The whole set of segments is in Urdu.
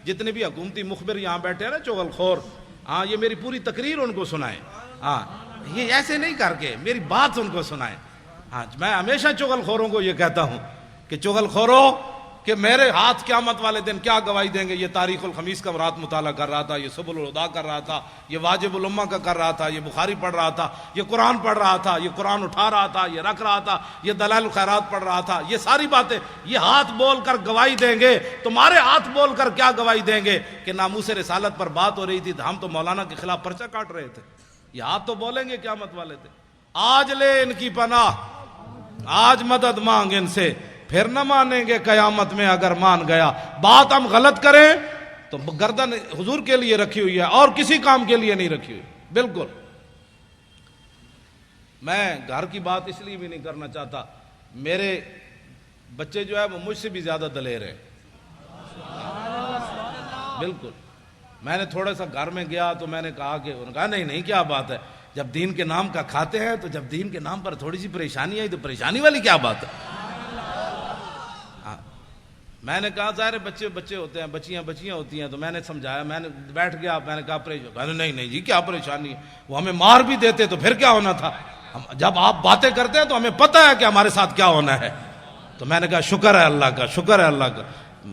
جتنے بھی حکومتی مخبر یہاں بیٹھے ہیں نا چغل خور، ہاں یہ میری پوری تقریر ان کو سنائیں، ہاں یہ ایسے نہیں کر کے میری بات ان کو سنائیں۔ ہاں میں ہمیشہ چغل خوروں کو یہ کہتا ہوں کہ چغل خوروں کہ میرے ہاتھ قیامت والے دن کیا گواہی دیں گے۔ یہ تاریخ الخمیس کا رات مطالعہ کر رہا تھا، یہ سبل الہدا کر رہا تھا، یہ واجب الامہ کا کر رہا تھا، یہ بخاری پڑھ رہا تھا، یہ قرآن پڑھ رہا تھا، یہ قرآن اٹھا رہا تھا، یہ رکھ رہا تھا، یہ دلائل الخیرات پڑھ رہا تھا، یہ ساری باتیں یہ ہاتھ بول کر گواہی دیں گے۔ تمہارے ہاتھ بول کر کیا گواہی دیں گے کہ ناموس رسالت پر بات ہو رہی تھی تو ہم تو مولانا کے خلاف پرچہ کاٹ رہے تھے۔ یہ ہاتھ تو بولیں گے قیامت والے تھے۔ آج لے ان کی پناہ، آج مدد مانگ ان سے، پھر نہ مانیں گے قیامت میں اگر مان گیا۔ بات ہم غلط کریں تو گردن حضور کے لیے رکھی ہوئی ہے اور کسی کام کے لیے نہیں رکھی ہوئی۔ بالکل میں گھر کی بات اس لیے بھی نہیں کرنا چاہتا، میرے بچے جو ہے وہ مجھ سے بھی زیادہ دلیر ہیں۔ بالکل میں نے تھوڑا سا گھر میں گیا تو میں نے کہا کہ انہوں نے کہا نہیں کیا بات ہے، جب دین کے نام کا کھاتے ہیں تو جب دین کے نام پر تھوڑی سی پریشانی آئی تو پریشانی والی کیا بات ہے۔ میں نے کہا ظاہر بچے ہوتے ہیں، بچیاں ہوتی ہیں، تو میں نے سمجھایا، میں نے بیٹھ گیا، میں نے کہا پریشانی نہیں جی کیا پریشانی ہے، وہ ہمیں مار بھی دیتے تو پھر کیا ہونا تھا، جب آپ باتیں کرتے ہیں تو ہمیں پتہ ہے کہ ہمارے ساتھ کیا ہونا ہے۔ تو میں نے کہا شکر ہے اللہ کا، شکر ہے اللہ کا،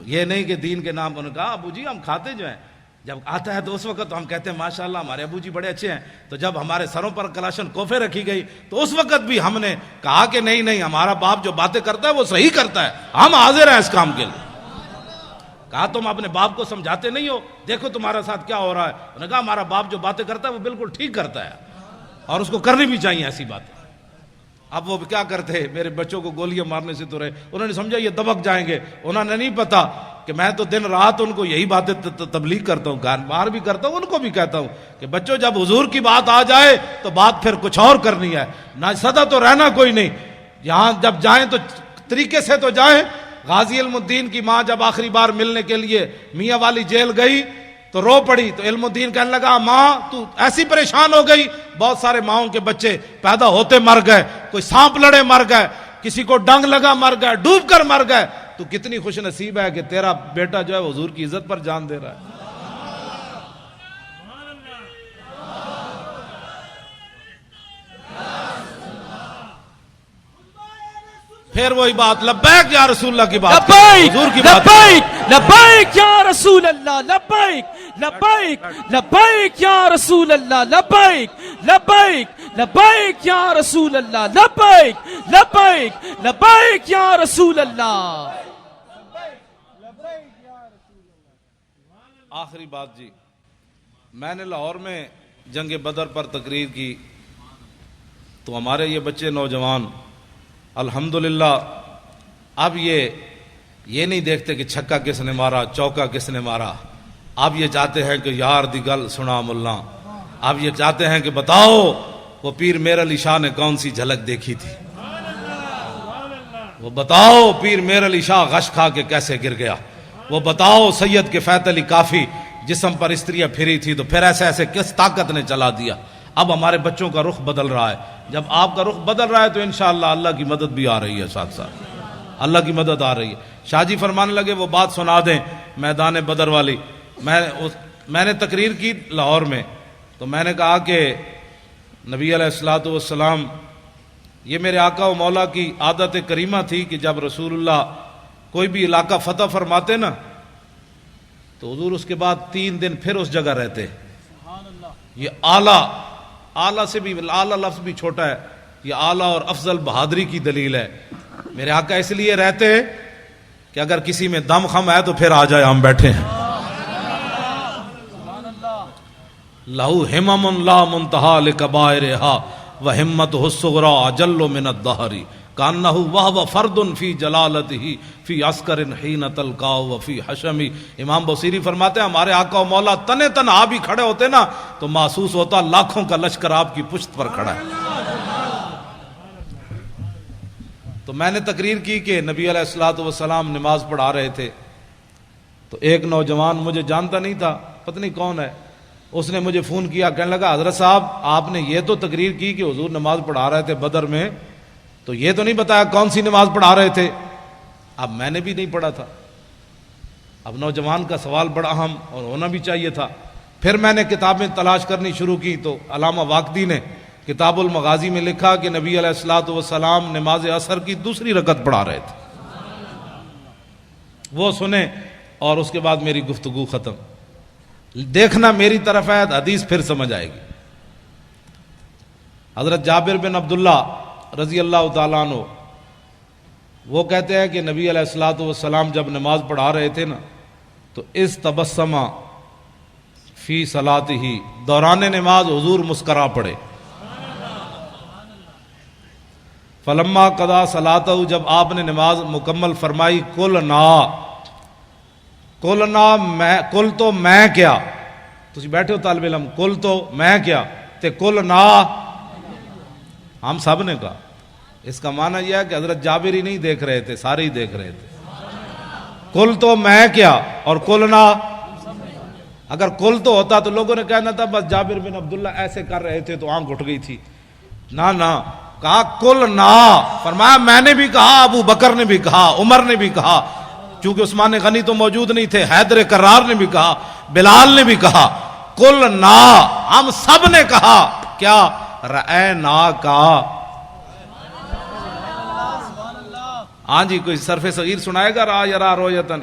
یہ نہیں کہ دین کے نام۔ انہوں نے کہا ابو جی ہم کھاتے جو ہیں جب آتا ہے تو اس وقت تو ہم کہتے ہیں ماشاءاللہ ہمارے ابو جی بڑے اچھے ہیں، تو جب ہمارے سروں پر کلاشن کوفے رکھی گئی تو اس وقت بھی ہم نے کہا کہ نہیں ہمارا باپ جو باتیں کرتا ہے وہ صحیح کرتا ہے، ہم حاضر ہیں اس کام کے لیے۔ کہا تم اپنے باپ کو سمجھاتے نہیں ہو، دیکھو تمہارے ساتھ کیا ہو رہا ہے۔ انہوں نے کہا ہمارا باپ جو باتیں کرتا ہے وہ بالکل ٹھیک کرتا ہے اور اس کو کرنی بھی چاہیے ایسی باتیں۔ اب وہ کیا کرتے، میرے بچوں کو گولیاں مارنے سے تو رہے، انہوں نے سمجھا یہ دبک جائیں گے، انہوں نے نہیں پتا کہ میں تو دن رات ان کو یہی باتیں تبلیغ کرتا ہوں، گھر باہر بھی کرتا ہوں، ان کو بھی کہتا ہوں کہ بچوں جب حضور کی بات آ جائے تو بات پھر کچھ اور کرنی ہے، نہ سدا تو رہنا کوئی نہیں، یہاں جب جائیں تو طریقے سے تو جائیں۔ غازی علم الدین کی ماں جب آخری بار ملنے کے لیے میاں والی جیل گئی تو رو پڑی، تو علم الدین کہنے لگا ماں تو ایسی پریشان ہو گئی، بہت سارے ماؤں کے بچے پیدا ہوتے مر گئے، کوئی سانپ لڑے مر گئے، کسی کو ڈنگ لگا مر گئے، ڈوب کر مر گئے، تو کتنی خوش نصیب ہے کہ تیرا بیٹا جو ہے حضور کی عزت پر جان دے رہا ہے۔ پھر وہی بات لبیک یا رسول اللہ کی بات، حضور کی بات، لبیک یا رسول اللہ، لبیک لبیک لبیک یا رسول اللہ، لبیک لبیک لبیک یا رسول اللہ، لبیک لبیک لبیک یا رسول اللہ۔ آخری بات جی، میں نے لاہور میں جنگ بدر پر تقریر کی تو ہمارے یہ بچے نوجوان الحمدللہ اب یہ نہیں دیکھتے کہ چھکا کس نے مارا، چوکا کس نے مارا، اب یہ چاہتے ہیں کہ یار دی گل سنا ملا، اب یہ چاہتے ہیں کہ بتاؤ وہ پیر میر علی شاہ نے کون سی جھلک دیکھی تھی، وہ بتاؤ پیر میر علی شاہ غش کھا کے کیسے گر گیا، وہ بتاؤ سید کے فیت علی کافی جسم پر استریاں پھری تھی تو پھر ایسے کس طاقت نے چلا دیا۔ اب ہمارے بچوں کا رخ بدل رہا ہے، جب آپ کا رخ بدل رہا ہے تو انشاءاللہ اللہ کی مدد بھی آ رہی ہے، ساتھ ساتھ اللہ کی مدد آ رہی ہے۔ شاہ جی فرمانے لگے وہ بات سنا دیں میدان بدر والی۔ میں نے تقریر کی لاہور میں، تو میں نے کہا کہ نبی علیہ الصلوۃ والسلام، یہ میرے آقا و مولا کی عادت کریمہ تھی کہ جب رسول اللہ کوئی بھی علاقہ فتح فرماتے نا تو حضور اس کے بعد 3 دن پھر اس جگہ رہتے۔ یہ اعلیٰ سے بھی، اعلیٰ لفظ بھی چھوٹا ہے، یہ اعلیٰ اور افضل بہادری کی دلیل ہے۔ میرے آقا اس لیے رہتے کہ اگر کسی میں دم خم ہے تو پھر آ جائے، ہم بیٹھے ہیں۔ لہو ہمم لا منتہا لکبائرہا وہمتہ الصغریٰ اجل من الدہر کانہ وہو فرد فی جلالتہ فی عسکر حین تلقاہ وفی حشمی۔ امام بصیری فرماتے ہیں ہمارے آقا و مولا تنے تن آپ ہی کھڑے ہوتے نا تو محسوس ہوتا لاکھوں کا لشکر آپ کی پشت پر کھڑا ہے۔ تو میں نے تقریر کی کہ نبی علیہ الصلوۃ والسلام نماز پڑھا رہے تھے تو ایک نوجوان مجھے جانتا نہیں تھا، پتہ نہیں کون ہے، اس نے مجھے فون کیا، کہنے لگا حضرت صاحب آپ نے یہ تو تقریر کی کہ حضور نماز پڑھا رہے تھے بدر میں، تو یہ تو نہیں بتایا کون سی نماز پڑھا رہے تھے۔ اب میں نے بھی نہیں پڑھا تھا، اب نوجوان کا سوال بڑا اہم اور ہونا بھی چاہیے تھا. پھر میں نے کتابیں تلاش کرنی شروع کی تو علامہ واقدی نے کتاب المغازی میں لکھا کہ نبی علیہ الصلوۃ والسلام نماز عصر کی دوسری رکعت پڑھا رہے تھے. وہ سنیں اور اس کے بعد میری گفتگو ختم. دیکھنا میری طرف ہے، حدیث پھر سمجھ آئے گی. حضرت جابر بن عبداللہ رضی اللہ تعالیٰ عنہ وہ کہتے ہیں کہ نبی علیہ الصلوۃ والسلام جب نماز پڑھا رہے تھے نا تو اس تبسمہ فی صلاتہ، دوران نماز حضور مسکرا پڑے. فلما قضا صلاتہ، جب آپ نے نماز مکمل فرمائی، قلنا میں، قل تو میں کیا، تسی بیٹھے ہو طالب علم، قل تو میں کیا تے قلنا ہم سب نے کہا. اس کا معنی یہ ہے کہ حضرت جابر ہی نہیں دیکھ رہے تھے، سارے ہی دیکھ رہے تھے. قل تو میں کیا اور قلنا، اگر قل تو ہوتا تو لوگوں نے کہنا تھا بس جابر بن عبداللہ ایسے کر رہے تھے تو آنکھ اٹھ گئی تھی. نہ کہا قلنا، فرمایا میں نے بھی کہا، ابو بکر نے بھی کہا، عمر نے بھی کہا، چونکہ عثمان غنی تو موجود نہیں تھے، حیدر کرار نے بھی کہا، بلال نے بھی کہا. قلنا، ہم سب نے کہا. کیا؟ رأینا کا. ہاں جی، کوئی صرف صغیر سنائے گا؟ را یرا رویتن.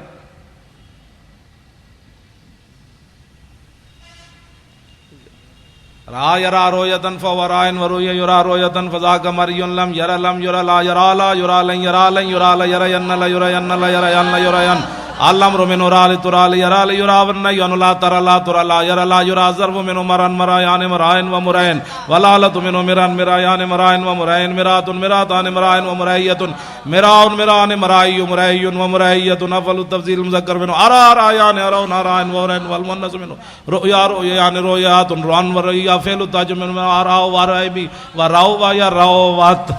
را یرا رویتن فهو رائن وروی یرا رویتن فذاک مری لم یرا لم یرا لا یرا لا یرا لن یرا لن یرا لا یرین لا یرین لا یرین لا یرین الامر من رال ترال یرا لا یرا والنهی عن لا ترى لا ترى لا یرا لا یرا ضرب من مران مرایان مرائن و مرائن ولالت من مران مرایان مرائن و مرائن مرات مراتان مرائن و مرائیت مراء مران مرائی مرائی و مرائیت افضل التفضیل مذکر من ارا رایان ارا نارائن و رائن والمؤنث من رؤیا رؤیان رؤیات روان و رؤیا فعل تاج من ارا و رائبی و راو و یا راوات.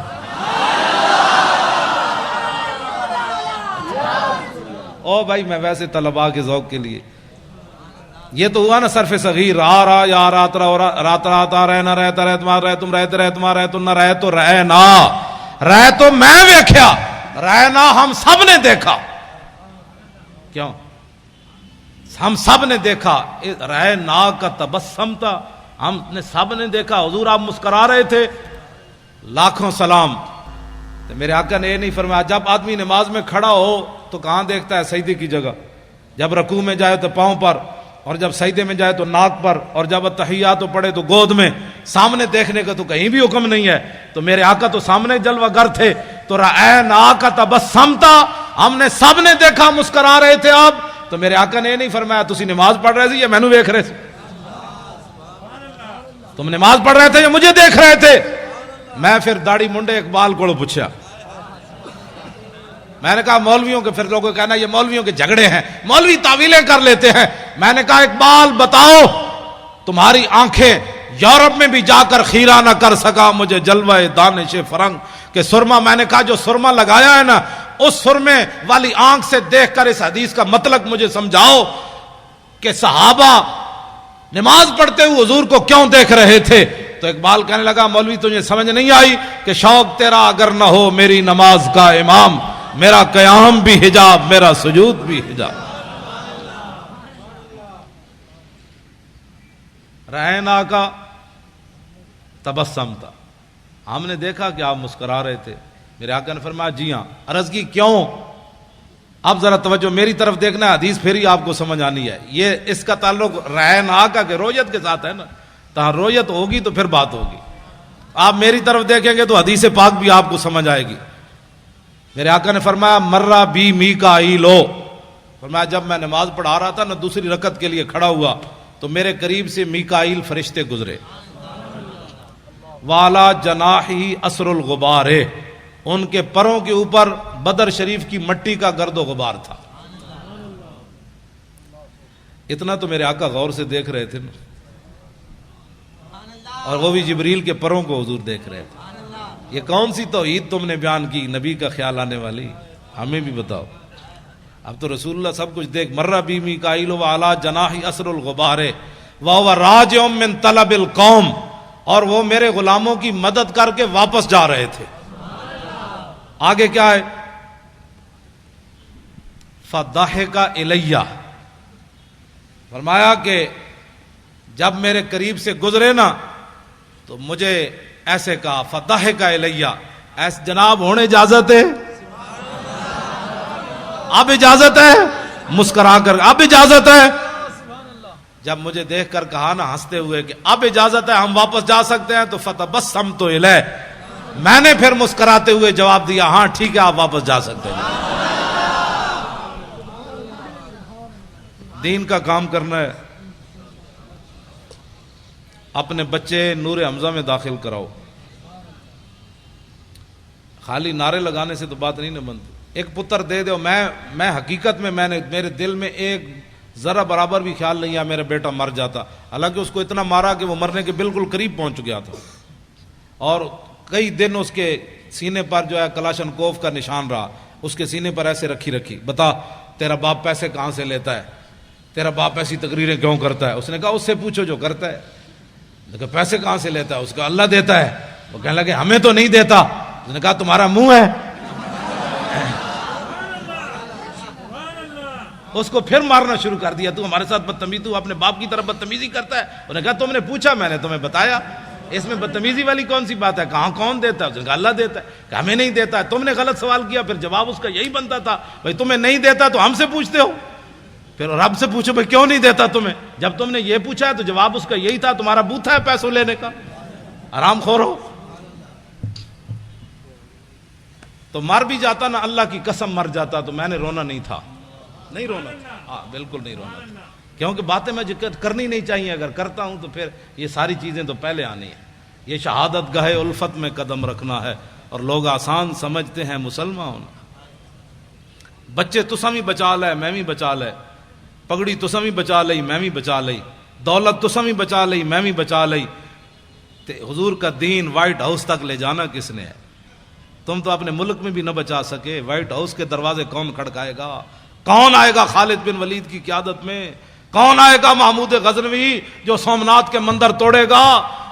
او بھائی میں ویسے طلباء کے ذوق کے لیے، یہ تو ہوا نا صرف صغیر. را یا رات را رہنا رہتا رہتما رہ تم رہتے رہتما رہ تم نہ رہ تو رہنا، رہ تو میں دیکھا، رہنا ہم سب نے دیکھا. کیوں؟ ہم سب نے دیکھا. رہنا کا تبسم تھا، ہم نے سب نے دیکھا. حضور آپ مسکرا رہے تھے. لاکھوں سلام. میرے آقا نے یہ نہیں فرمایا جب آدمی نماز میں کھڑا ہو تو کہاں دیکھتا ہے؟ سجدے کی جگہ. جب رکوع میں جائے تو پاؤں پر، اور جب سجدے میں جائے تو ناک پر، اور جب تحیات پڑھے تو گود میں. سامنے دیکھنے کا تو کہیں بھی حکم نہیں ہے. تو میرے آقا تو سامنے جلوہ گر تھے. تو رأینا کا تبسم تھا، ہم نے سب نے دیکھا، مسکرا رہے تھے آپ. تو میرے آقا نے یہ نہیں فرمایا تسی نماز پڑھ رہے تھے یا مینوں دیکھ رہے تھے؟ تم نماز پڑھ رہے تھے یا مجھے دیکھ رہے تھے؟ میں پھر داڑھی منڈے اقبال کو پوچھا. میں نے کہا مولویوں کے، پھر لوگوں کہنا یہ مولویوں کے جھگڑے ہیں، مولوی تعویلیں کر لیتے ہیں. میں نے کہا اقبال بتاؤ، تمہاری آنکھیں یورپ میں بھی جا کر خیرہ نہ کر سکا مجھے جلوہ دانش فرنگ کہ سرما. میں نے کہا جو سرما لگایا ہے نا، اس سرمے والی آنکھ سے دیکھ کر اس حدیث کا مطلب مجھے سمجھاؤ کہ صحابہ نماز پڑھتے ہوئے حضور کو کیوں دیکھ رہے تھے. تو اقبال کہنے لگا مولوی تجھے سمجھ نہیں آئی کہ شوق تیرا اگر نہ ہو میری نماز کا امام، میرا قیام بھی حجاب، میرا سجود بھی حجاب. رہنا کا تبسم تھا، ہم نے دیکھا کہ آپ مسکرا رہے تھے. میرے آقا نے فرمایا جی ہاں. عرض کی کیوں؟ اب ذرا توجہ میری طرف دیکھنا ہے، حدیث پھر ہی آپ کو سمجھ آنی ہے. یہ اس کا تعلق رہنا کا کہ رویت کے ساتھ ہے نا. تہاں رویت ہوگی تو پھر بات ہوگی. آپ میری طرف دیکھیں گے تو حدیث پاک بھی آپ کو سمجھ آئے گی. میرے آقا نے فرمایا مرہ بی میکائیل، فرمایا جب میں نماز پڑھا رہا تھا نا، دوسری رکعت کے لیے کھڑا ہوا تو میرے قریب سے میکائیل فرشتے گزرے. والا جناحی اثر الغبار، ان کے پروں کے اوپر بدر شریف کی مٹی کا گرد و غبار تھا. اتنا تو میرے آقا غور سے دیکھ رہے تھے نا، اور وہ بھی جبریل کے پروں کو حضور دیکھ رہے تھے. یہ کون سی توحید تم نے بیان کی نبی کا خیال آنے والی؟ ہمیں بھی بتاؤ. اب تو رسول اللہ سب کچھ دیکھ. مرہ بی میکائیل وعلی جناحی اثر الغبار وہو راجع من طلب القوم، اور وہ میرے غلاموں کی مدد کر کے واپس جا رہے تھے. آگے کیا ہے؟ فضحک الیہ، فرمایا کہ جب میرے قریب سے گزرے نا تو مجھے ایسے کہا فضحک الیہ، ایسے جناب ہونے اجازت ہے؟ اب اجازت ہے؟ مسکرا کر اب اجازت ہے؟ جب مجھے دیکھ کر کہا نا ہنستے ہوئے کہ اب اجازت ہے، ہم واپس جا سکتے ہیں، تو فتبسمت الیہ، میں نے پھر مسکراتے ہوئے جواب دیا ہاں ٹھیک ہے آپ واپس جا سکتے ہیں۔ دین کا کام کرنا ہے، اپنے بچے نور حمزہ میں داخل کراؤ، خالی نعرے لگانے سے تو بات نہیں نہ بنتی۔ ایک پتر دے دو، میں حقیقت میں میرے دل میں ایک ذرا برابر بھی خیال نہیں ہے میرا بیٹا مر جاتا، حالانکہ اس کو اتنا مارا کہ وہ مرنے کے بالکل قریب پہنچ گیا تھا، اور کئی دن اس کے سینے پر جو ہے کلاشنکوف کا نشان رہا، اس کے سینے پر ایسے رکھی بتا تیرا باپ پیسے کہاں سے لیتا ہے، تیرا باپ ایسی تقریریں کیوں کرتا ہے؟ اس نے کہا اس سے پوچھو جو کرتا ہے۔ کہ پیسے کہاں سے لیتا ہے؟ اس کا اللہ دیتا ہے۔ وہ کہنے لگے ہمیں تو نہیں دیتا۔ اس نے کہا تمہارا منہ ہے۔ اس کو پھر مارنا شروع کر دیا، تو ہمارے ساتھ بدتمیزی، تو اپنے باپ کی طرف بدتمیزی کرتا ہے۔ انہوں نے کہا تم نے پوچھا، میں نے تمہیں بتایا، اس میں بدتمیزی والی کون سی بات ہے؟ کہاں کون دیتا ہے؟ اس نے کہا اللہ دیتا ہے۔ کہ ہمیں نہیں دیتا ہے۔ تم نے غلط سوال کیا، پھر جواب اس کا یہی بنتا تھا بھائی تمہیں نہیں دیتا تو ہم سے پوچھتے ہو، پھر رب سے پوچھو بھائی کیوں نہیں دیتا تمہیں؟ جب تم نے یہ پوچھا ہے تو جواب اس کا یہی تھا، تمہارا بوتھا ہے پیسوں لینے کا، آرام خور ہو۔ تو مر بھی جاتا نا، اللہ کی قسم مر جاتا تو میں نے رونا نہیں تھا، نہیں رونا تھا، ہاں بالکل نہیں رونا تھا، کیونکہ باتیں میں کرنی نہیں چاہیے، اگر کرتا ہوں تو پھر یہ ساری چیزیں تو پہلے آنی ہیں۔ یہ شہادت گاہ الفت میں قدم رکھنا ہے، اور لوگ آسان سمجھتے ہیں مسلمان ہونا۔ بچے تساں بھی بچا لے، میں بھی بچا لے، پگڑی تساں بھی بچا لئی، میں بھی بچا لئی، دولت تساں بھی بچا لئی، میں بھی بچا لئی، حضور کا دین وائٹ ہاؤس تک لے جانا کس نے ہے؟ تم تو اپنے ملک میں بھی نہ بچا سکے، وائٹ ہاؤس کے دروازے کون کھڑکائے گا؟ کون آئے گا خالد بن ولید کی قیادت میں؟ کون آئے گا محمود غزنوی جو سومنات کے مندر توڑے گا؟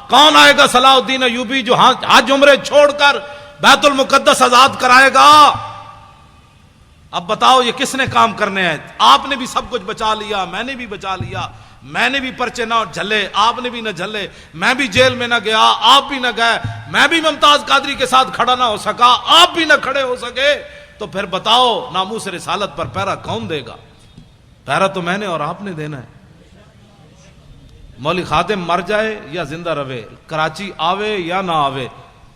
کون آئے گا صلاح الدین ایوبی جو حج عمرے چھوڑ کر بیت المقدس آزاد کرائے گا؟ اب بتاؤ یہ کس نے کام کرنے ہیں؟ آپ نے بھی سب کچھ بچا لیا، میں نے بھی بچا لیا، میں نے بھی پرچے نہ جھلے، آپ نے بھی نہ جھلے، میں بھی جیل میں نہ گیا، آپ بھی نہ گئے، میں بھی ممتاز قادری کے ساتھ کھڑا نہ ہو سکا، آپ بھی نہ کھڑے ہو سکے، تو پھر بتاؤ ناموس رسالت پر پہرا کون دے گا؟ پہرا تو میں نے اور آپ نے دینا ہے۔ مولوی خادم مر جائے یا زندہ رہے، کراچی آوے یا نہ آوے،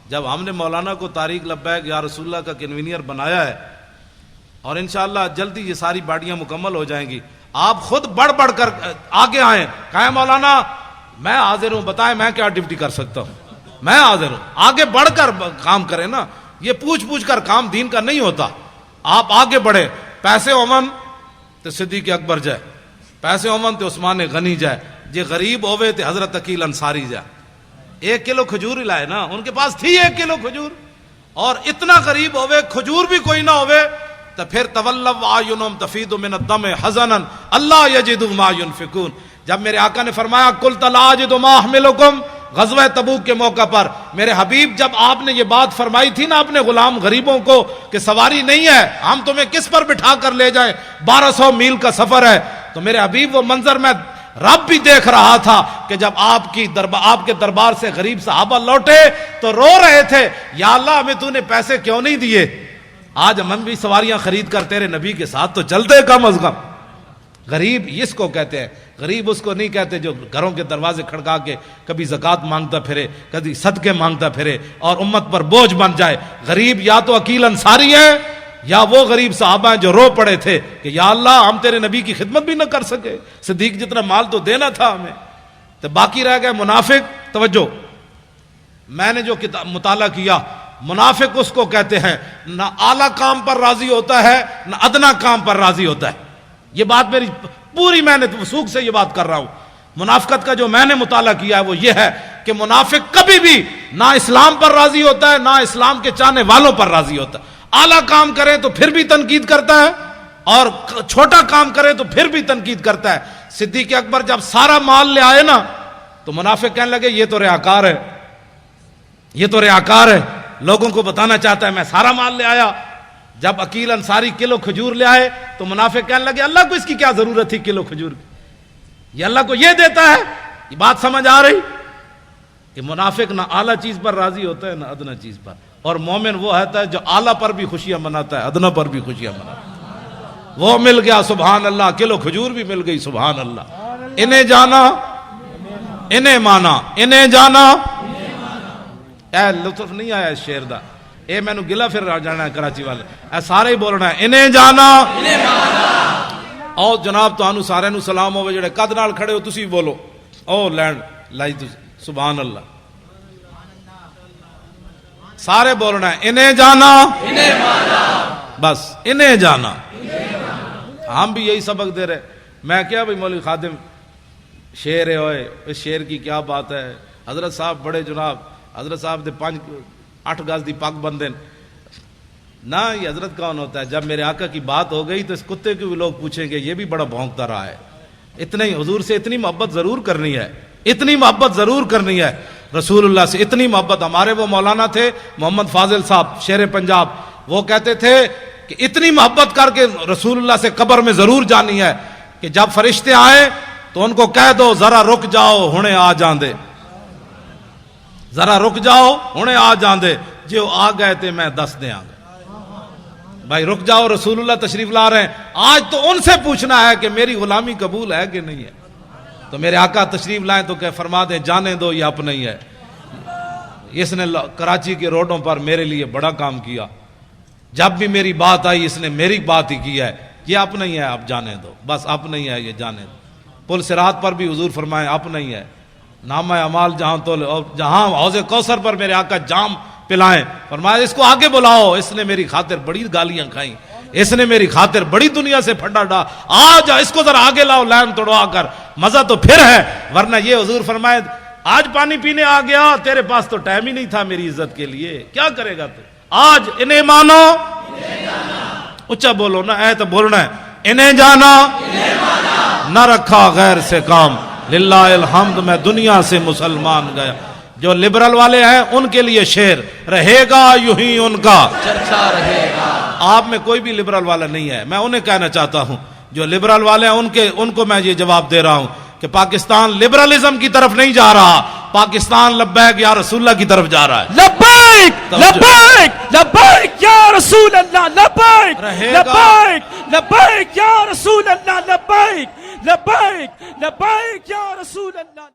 جب ہم نے مولانا کو طارق لبیک یا رسول اللہ کا کنوینئر بنایا ہے، اور انشاءاللہ جلدی یہ ساری باڈیاں مکمل ہو جائیں گی، آپ خود بڑھ بڑھ کر آگے آئیں، کہیں مولانا میں حاضر ہوں، بتائیں میں کیا ڈیوٹی کر سکتا ہوں، میں حاضر ہوں، آگے بڑھ کر کام کریں نا، یہ پوچھ کر کام دین کا نہیں ہوتا۔ آپ آگے بڑھے، پیسے اومن تو صدیق اکبر جائے، پیسے اومن تو عثمان غنی جائے، جے غریب ہوئے تو حضرت عقیل انصاری جائے۔ 1 کلو کھجور ہی لائے نا، ان کے پاس تھی 1 کلو کھجور، اور اتنا غریب ہوئے کھجور بھی کوئی نہ ہوئے، تو پھر تولوا اعینہم تفیض من الدم حزنا اللہ یجدوا ما ينفقون۔ جب میرے آقا نے فرمایا قلت لا اجد ما احملکم، غزوہ تبوک کے موقع پر میرے حبیب جب آپ نے یہ بات فرمائی تھی نا اپنے غلام غریبوں کو کہ سواری نہیں ہے، ہم تمہیں کس پر بٹھا کر لے جائیں، 1200 میل کا سفر ہے، تو میرے حبیب وہ منظر میں رب بھی دیکھ رہا تھا کہ جب آپ کے دربار سے غریب صحابہ لوٹے تو رو رہے تھے، یا اللہ ہمیں تو نے پیسے کیوں نہیں دیے، آج ہم بھی سواریاں خرید کر تیرے نبی کے ساتھ تو چلتے کم از کم۔ غریب اس کو کہتے ہیں، غریب اس کو نہیں کہتے جو گھروں کے دروازے کھڑکا کے کبھی زکوٰۃ مانگتا پھرے، کبھی صدقے مانگتا پھرے اور امت پر بوجھ بن جائے۔ غریب یا تو عقیل انصاری ہے یا وہ غریب صحابہ ہیں جو رو پڑے تھے کہ یا اللہ ہم تیرے نبی کی خدمت بھی نہ کر سکے، صدیق جتنا مال تو دینا تھا ہمیں، تو باقی رہ گئے منافق۔ توجہ، میں نے جو مطالعہ کیا، منافق اس کو کہتے ہیں نہ اعلیٰ کام پر راضی ہوتا ہے نہ ادنا کام پر راضی ہوتا ہے۔ یہ بات میری پوری، میں نے وثوق سے یہ بات کر رہا ہوں۔ منافقت کا جو میں نے مطالعہ کیا ہے وہ یہ ہے کہ منافق کبھی بھی نہ اسلام پر راضی ہوتا ہے نہ اسلام کے چاہنے والوں پر راضی ہوتا ہے۔ اعلیٰ کام کرے تو پھر بھی تنقید کرتا ہے اور چھوٹا کام کرے تو پھر بھی تنقید کرتا ہے۔ صدیق اکبر جب سارا مال لے آئے نا تو منافق کہنے لگے یہ تو ریاکار ہے، یہ تو ریاکار ہے، لوگوں کو بتانا چاہتا ہے میں سارا مال لے آیا۔ جب عقیل انصاری کلو کھجور لے آئے تو منافق کہنے لگے اللہ کو اس کی کیا ضرورت تھی کلو کھجور کی، یہ اللہ کو یہ دیتا ہے. یہ بات سمجھ آ رہی کہ منافق نہ اعلیٰ چیز پر راضی ہوتا ہے نہ ادنا چیز پر, اور مومن وہ ہوتا ہے جو اعلیٰ پر بھی خوشیاں مناتا ہے ادنا پر بھی خوشیاں مناتا ہے. وہ مل گیا سبحان اللہ, کلو کھجور بھی مل گئی سبحان اللہ. انہیں جانا انہیں مانا, انہیں جانا. اے لطف نہیں آیا اس شعر دا, اے میں نو گلا پھر جانا ہے کراچی والے, اے سارے ہی بولنا ہے انہیں جانا. او جناب تو سارے نو سلام ہوئے جڑے قد نال کھڑے ہو تسی بولو او لینڈ لائی تسی سبحان اللہ. سارے بولنا ہے انہیں جانا انہیں مانا, بس انہیں جانا. ہم بھی یہی سبق دے رہے. میں کیا بھئی مولوی خادم شعر ہے ہوئے, اس شعر کی کیا بات ہے. حضرت صاحب بڑے جناب, حضرت صاحب دے 8 گز دی پاک بندے نہ. یہ حضرت کون ہوتا ہے؟ جب میرے آقا کی بات ہو گئی تو اس کتے کو بھی لوگ پوچھیں گے یہ بھی بڑا بھونکتا رہا ہے. اتنا ہی حضور سے اتنی محبت ضرور کرنی ہے, اتنی محبت ضرور کرنی ہے رسول اللہ سے, اتنی محبت. ہمارے وہ مولانا تھے محمد فاضل صاحب شیر پنجاب, وہ کہتے تھے کہ اتنی محبت کر کے رسول اللہ سے قبر میں ضرور جانی ہے کہ جب فرشتے آئے تو ان کو کہہ دو ذرا رک جاؤ ہنے آ جان دے, ذرا رک جاؤ ہنے آ جان دے, جو آ گئے تھے میں دس دے آ گئے. بھائی رک جاؤ, رسول اللہ تشریف لا رہے ہیں. آج تو ان سے پوچھنا ہے کہ میری غلامی قبول ہے کہ نہیں ہے. تو میرے آقا تشریف لائیں تو کہ فرما دیں جانے دو یہ اپنا ہی ہے. اس نے کراچی کے روڈوں پر میرے لیے بڑا کام کیا. جب بھی میری بات آئی اس نے میری بات ہی کی ہے. یہ اپنا ہی ہے, آپ جانے دو, بس اپنا ہی ہے, یہ جانے دو. پل صراط پر بھی حضور فرمائے اپنا ہی ہے. نامہ اعمال جہاں تو جہاں حوض کوثر پر میرے آقا جام پلائیں, فرمایا اس کو آگے بلاؤ, اس نے میری خاطر بڑی گالیاں کھائیں, اس نے میری خاطر بڑی دنیا سے پھڈا ڈا, آج اس کو ذرا آگے لاؤ لائن توڑوا کر, مزہ تو پھر ہے. ورنہ یہ حضور فرمائے آج پانی پینے آ گیا, تیرے پاس تو ٹائم ہی نہیں تھا میری عزت کے لیے, کیا کرے گا تو. آج انہیں مانو اچھا بولو نا, اے تو بولنا ہے انہیں جانا نہ رکھا غیر سے کام, للہ الحمد میں دنیا سے مسلمان گیا. جو لبرل والے ہیں ان کے لیے شعر رہے گا یوں ہی ان کا چرچا رہے گا. آپ میں کوئی بھی لبرل والا نہیں ہے, میں انہیں کہنا چاہتا ہوں جو لبرل والے ہیں ان کو میں یہ جواب دے رہا ہوں کہ پاکستان لبرلزم کی طرف نہیں جا رہا, پاکستان لبیک یا رسول اللہ کی طرف جا رہا ہے. لبیک لبیک لبیک یا رسول اللہ, لبیک لبیک لبیک یا رسول اللہ, لبیک لبیک لبیک یا رسول اللہ.